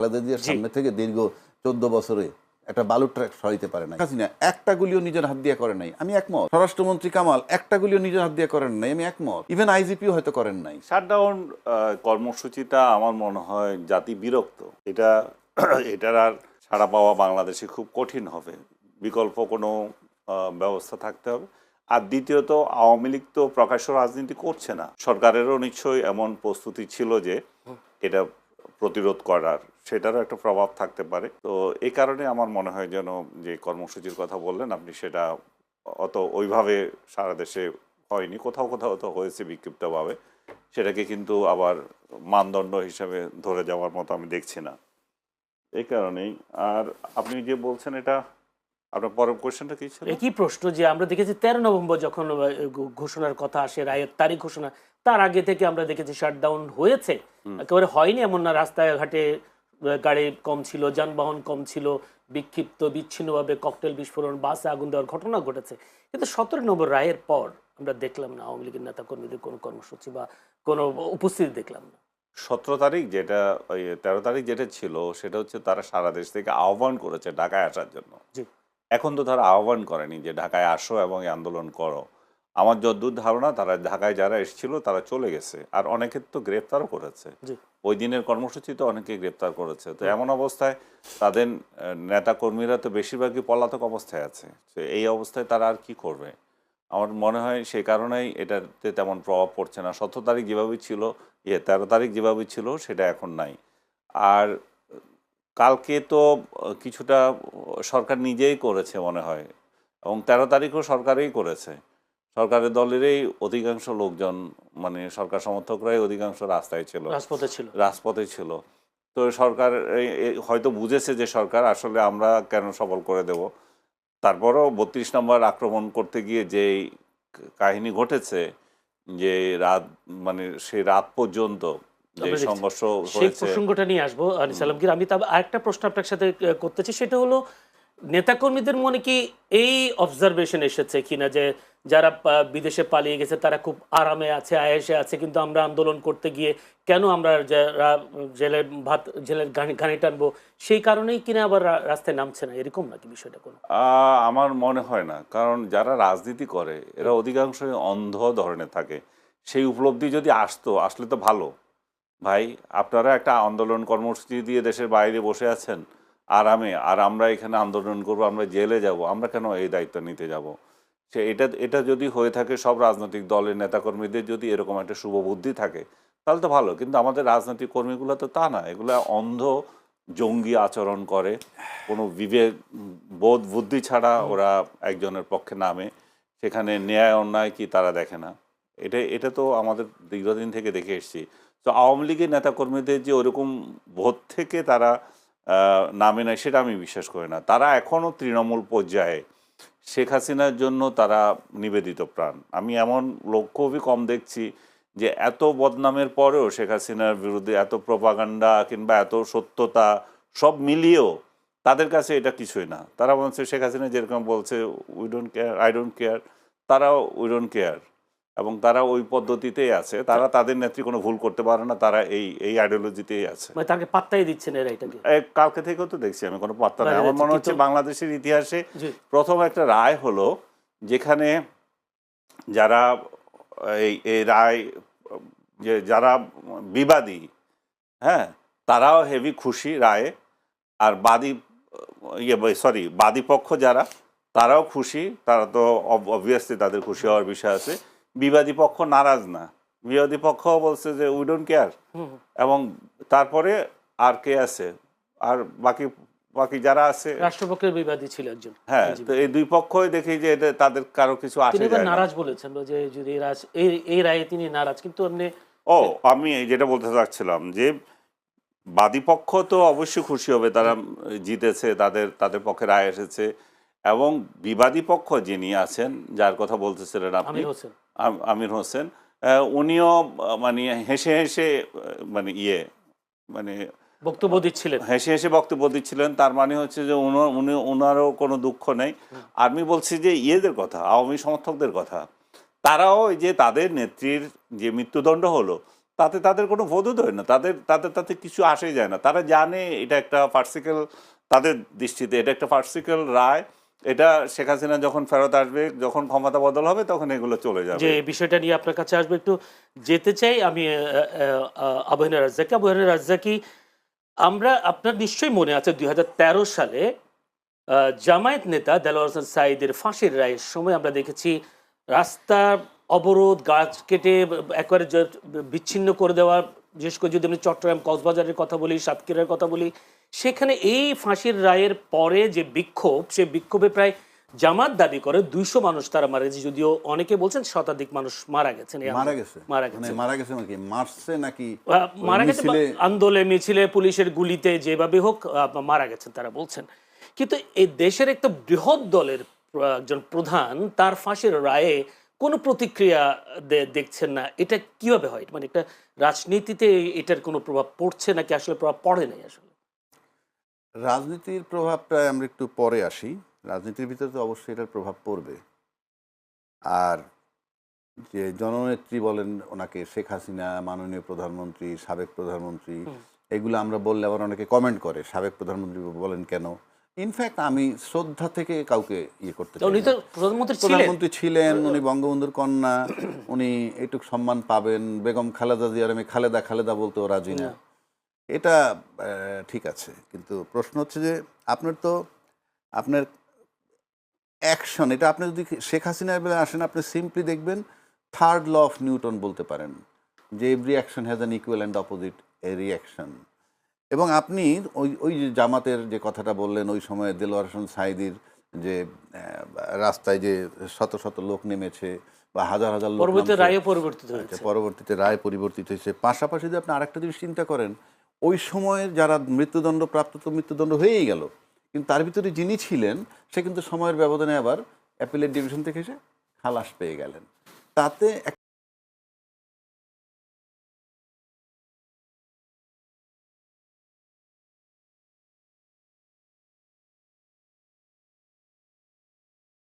খালেদা জিয়ার জি সামনে থেকে দীর্ঘ 14 বছরে একটা বালুর ট্রাক সরাইতে পারে নাই। হাসিনা একটা গুলিও নিজের হাত দিয়ে করে নাই, আমি একমত। স্বরাষ্ট্রমন্ত্রী কামাল একটা গুলিও নিজের হাত দিয়ে করেন নাই, আমি একমত। ইভেন আইজিপিও হয়তো করেন নাই। শাটডাউন কর্মসূচিটা আমার মনে হয় জাতি বিরক্ত। এটার আর ছাড়া পাওয়া বাংলাদেশে খুব কঠিন হবে। বিকল্প কোনো ব্যবস্থা থাকতে হবে। আর দ্বিতীয়ত, আওয়ামী লীগ তো প্রকাশ্য রাজনীতি করছে না। সরকারেরও নিশ্চয়ই এমন প্রস্তুতি ছিল যে এটা প্রতিরোধ করার, সেটারও একটা প্রভাব থাকতে পারে। তো এই কারণে আমার মনে হয় যেন যে কর্মসূচির কথা বললেন আপনি, সেটা অত ওইভাবে সারা দেশে হয়নি। কোথাও কোথাও তো হয়েছে বিক্ষিপ্তভাবে, সেটাকে কিন্তু আবার মানদণ্ড হিসাবে ধরে যাওয়ার মতো আমি দেখছি না। এই কারণেই। আর আপনি যে বলছেন, এটা আপনার পরের কোয়েশ্চেনটা কি ছিল? একই প্রশ্ন যে আমরা দেখেছি 13 নভেম্বর যখন ঘোষণার কথা আসে, রায়ের তারিখ ঘোষণা, তার আগে থেকে আমরা দেখেছি শাটডাউন হয়েছে, একেবারে হয়নি এমন না। রাস্তায় ঘাটে গাড়ি কম ছিল, যানবাহন কম ছিল, বিক্ষিপ্ত বিচ্ছিন্নভাবে ককটেল বিস্ফোরণ, বাসে আগুন দেওয়ার ঘটনা ঘটেছে। কিন্তু 17 নম্বর রায়ের পর আমরা দেখলাম না আওয়ামী লীগের নেতা কর্মীদের কোনো কর্মসূচি বা কোনো উপস্থিতি দেখলাম না। 17 তারিখ যেটা, ওই 13 তারিখ যেটা ছিল, সেটা হচ্ছে তারা সারা দেশ থেকে আহ্বান করেছে ঢাকায় আসার জন্য। জি এখন তো তারা আহ্বান করেনি যে ঢাকায় আসো এবং এই আন্দোলন করো। আমার যতদূর ধারণা, তারা ঢাকায় যারা এসেছিল তারা চলে গেছে, আর অনেকের তো গ্রেপ্তারও করেছে। জি ওই দিনের কর্মসূচিতে অনেকে গ্রেপ্তার করেছে। তো এমন অবস্থায় তাদের নেতাকর্মীরা তো বেশিরভাগই পলাতক অবস্থায় আছে। তো এই অবস্থায় তারা আর কি করবে? আমার মনে হয় সেই কারণেই এটাতে তেমন প্রভাব পড়ছে না। 17 তারিখ যেভাবেই ছিল, 13 তারিখ যেভাবেই ছিল, সেটা এখন নাই। আর কালকে তো কিছুটা সরকার নিজেই করেছে মনে হয়, এবং 13 তারিখও সরকারই করেছে। সরকারের দলেরই অধিকাংশ লোকজন, মানে সরকার সমর্থকরাই অধিকাংশ রাস্তায় ছিল, রাজপথে ছিল। তো সরকার হয়তো বুঝেছে যে সরকার আসলে আমরা কেন সফল করে দেব। তারপরও 32 নম্বর আক্রমণ করতে গিয়ে যে কাহিনী ঘটেছে, যে রাত, মানে সেই রাত পর্যন্ত যে সংঘর্ষ সেই হয়েছে। প্রসঙ্গটা নিয়ে আসবো আনিস আলমগীর। আমি তবে আরেকটা প্রশ্ন আপনার সাথে করতেছি, সেটা হলো নেতাকর্মীদের মনে কি এই অবজারভেশন এসেছে কিনা যে যারা বিদেশে পালিয়ে গেছে তারা খুব আরামে আছে, আয়েসে আছে, কিন্তু আমরা আন্দোলন করতে গিয়ে কেন আমরা জেলের ভাত, জেলের ঘানি টানবো, সেই কারণেই কিনা আবার রাস্তায় নামছে না, এরকম নাকি বিষয়টা? কোনো আমার মনে হয় না, কারণ যারা রাজনীতি করে এরা অধিকাংশই অন্ধ ধরনের থাকে। সেই উপলব্ধি যদি আসলে তো ভালো। ভাই, আপনারা একটা আন্দোলন কর্মসূচি দিয়ে দেশের বাইরে বসে আছেন আরামে, আর আমরা এখানে আন্দোলন করবো, আমরা জেলে যাব, আমরা কেন এই দায়িত্ব নিতে যাব? এটা যদি হয়ে থাকে, সব রাজনৈতিক দলের নেতাকর্মীদের যদি এরকম একটা শুভবুদ্ধি থাকে, তাহলে তো ভালো। কিন্তু আমাদের রাজনৈতিক কর্মীগুলো তো তা না, এগুলো অন্ধ জঙ্গি আচরণ করে, কোনো বিবেক বোধ বুদ্ধি ছাড়া ওরা একজনের পক্ষে নামে, সেখানে ন্যায় অন্যায় কি তারা দেখে না। এটা তো আমাদের দীর্ঘদিন থেকে দেখে এসেছি। তো আওয়ামী লীগের নেতাকর্মীদের যে ওরকম বোধ থেকে তারা নামে নেয়, সেটা আমি বিশ্বাস করি না। তারা এখনও তৃণমূল পর্যায়ে শেখ হাসিনার জন্য তারা নিবেদিত প্রাণ। আমি এমন লোক খুবই কম দেখছি যে এত বদনামের পরেও শেখ হাসিনার বিরুদ্ধে এত প্রপাগান্ডা কিংবা এত সত্যতা সব মিলিয়েও তাদের কাছে এটা কিছুই না। তারা বলছে শেখ হাসিনা যেরকম বলছে we don't care, I don't care, তারাও উই ডোন্ট কেয়ার, এবং তারা ওই পদ্ধতিতেই আছে। তারা তাদের নেত্রী কোনো ভুল করতে পারে না, তারা এই আইডিওলজিতেই আছে। মানে তাকে পাত্তাই দিচ্ছেন এরা এটাকে? কালকে থেকেও তো দেখছি আমি কোনো পাত্তা নেই। আমার মনে হচ্ছে বাংলাদেশের ইতিহাসে প্রথম একটা রায় হলো যেখানে যারা এই রায়, যে যারা বিবাদী, হ্যাঁ, তারাও হেভি খুশি রায়ে, আর বাদী পক্ষ যারা, তারাও খুশি। তারা তো অবভিয়াসলি তাদের খুশি হওয়ার বিষয় আছে। বিবাদী পক্ষ নারাজ না, বিবাদী পক্ষ বলছে যে উই ডোন্ট কেয়ার। এবং তারপরে আর কে আছে, আর বাকি যারা আছে, রাষ্ট্রপক্ষের বিবাদী ছিল একজন। হ্যাঁ, তো এই দুই পক্ষই দেখি যে এটা তাদের কারো কিছু আসে যায় না। নারাজ বলেছেন যে যদি এই রায়ে তিনি নারাজ, কিন্তু এমনি আমি যেটা বলতে চাচ্ছিলাম যে বাদী পক্ষ তো অবশ্যই খুশি হবে, তারা জিতেছে, তাদের পক্ষে রায় এসেছে। এবং বিবাদী পক্ষ যিনি আছেন, যার কথা বলতেছিলেন আপনি, আমির হোসেন, উনিও মানে হেসে হেসে বক্তব্য দিচ্ছিলেন, হেসে হেসে বক্তব্য দিচ্ছিলেন। তার মানে হচ্ছে যে উনারও কোনো দুঃখ নেই। আমি বলছি যে ইয়েদের কথা, আওয়ামী সমর্থকদের কথা, তারাও যে তাদের নেত্রীর যে মৃত্যুদণ্ড হলো, তাতে তাদের কোনো বোধ হয় না, তাতে কিছু আসেই যায় না। তারা জানে এটা একটা পার্সিক্যাল, তাদের দৃষ্টিতে এটা একটা পার্সিক্যাল রায়, এটা শেখ হাসিনা যখন ফেরত আসবে, যখন ক্ষমতা বদল হবে, তখন এগুলো চলে যাবে। যে বিষয়টা নিয়ে আপনার কাছে আসবে, একটু যেতে চাই আমি আবু রাজ্জাকি। আমরা, আপনার নিশ্চয়ই মনে আছে 2013 সালে জামায়াত নেতা দেলোয়ার হোসেন সাঈদের ফাঁসির রায়ের সময় আমরা দেখেছি রাস্তা অবরোধ, গাছ কেটে একবারে বিচ্ছিন্ন করে দেওয়া। বিশেষ করে যদি আমি চট্টগ্রাম কক্সবাজারের কথা বলি, সাতক্ষীরার কথা বলি, সেখানে এই ফাঁসির রায়ের পরে যে বিক্ষোভ, সে বিক্ষোভে প্রায় জামাত দাবি করে 200 মানুষ তারা মারা গেছে, যদিও অনেকে বলছেন শতাধিক মানুষ মারা গেছেন। মারা গেছে নাকি মারছে নাকি মারা গেছে আন্দোলনে, মিছিলে, পুলিশের গুলিতে, যেভাবে হোক মারা গেছেন তারা বলছেন। কিন্তু এই দেশের একটা বৃহৎ দলের একজন প্রধান, তার ফাঁসির রায়ে কোনো প্রতিক্রিয়া দেখছেন না, এটা কিভাবে হয়? মানে একটা রাজনীতিতে এটার কোনো প্রভাব পড়ছে নাকি আসলে প্রভাব পড়ে নাই? আসলে রাজনীতির প্রভাবটা আমরা একটু পরে আসি। রাজনীতির ভিতরে তো অবশ্যই এটার প্রভাব পড়বে। আর যে জননেত্রী বলেন ওনাকে, শেখ হাসিনা, মাননীয় প্রধানমন্ত্রী, সাবেক প্রধানমন্ত্রী, এগুলো আমরা বললে আবার অনেকে কমেন্ট করে সাবেক প্রধানমন্ত্রী বলেন কেন। ইনফ্যাক্ট আমি শ্রদ্ধা থেকে কাউকে করতে চাই না। উনি তো প্রধানমন্ত্রী ছিলেন, উনি বঙ্গবন্ধুর কন্যা, উনি এইটুক সম্মান পাবেন। বেগম খালেদা জিয়ার আমি খালেদা বলতেও রাজি না, এটা ঠিক আছে। কিন্তু প্রশ্ন হচ্ছে যে আপনার অ্যাকশন, এটা আপনি যদি শেখ হাসিনার বেলায় আসেন, আপনি সিম্পলি দেখবেন থার্ড ল অফ নিউটন বলতে পারেন, যে every action has an equal and opposite a reaction. এবং আপনি ওই যে জামাতের যে কথাটা বললেন, ওই সময় দেলোয়ার হোসেন সাঈদীর যে রাস্তায় যে শত শত লোক নেমেছে বা হাজার হাজার লোক, পরবর্তীতে রায় পরিবর্তিত হয়েছে। পাশাপাশি যদি আপনি আরেকটা জিনিস চিন্তা করেন, ওই সময়ের যারা মৃত্যুদণ্ড প্রাপ্ত, তো মৃত্যুদণ্ড হয়েই গেল, কিন্তু তার ভিতরে যিনি ছিলেন সে কিন্তু সময়ের ব্যবধানে আবার অ্যাপিলেট ডিভিশন থেকে এসে খালাস পেয়ে গেলেন। তাতে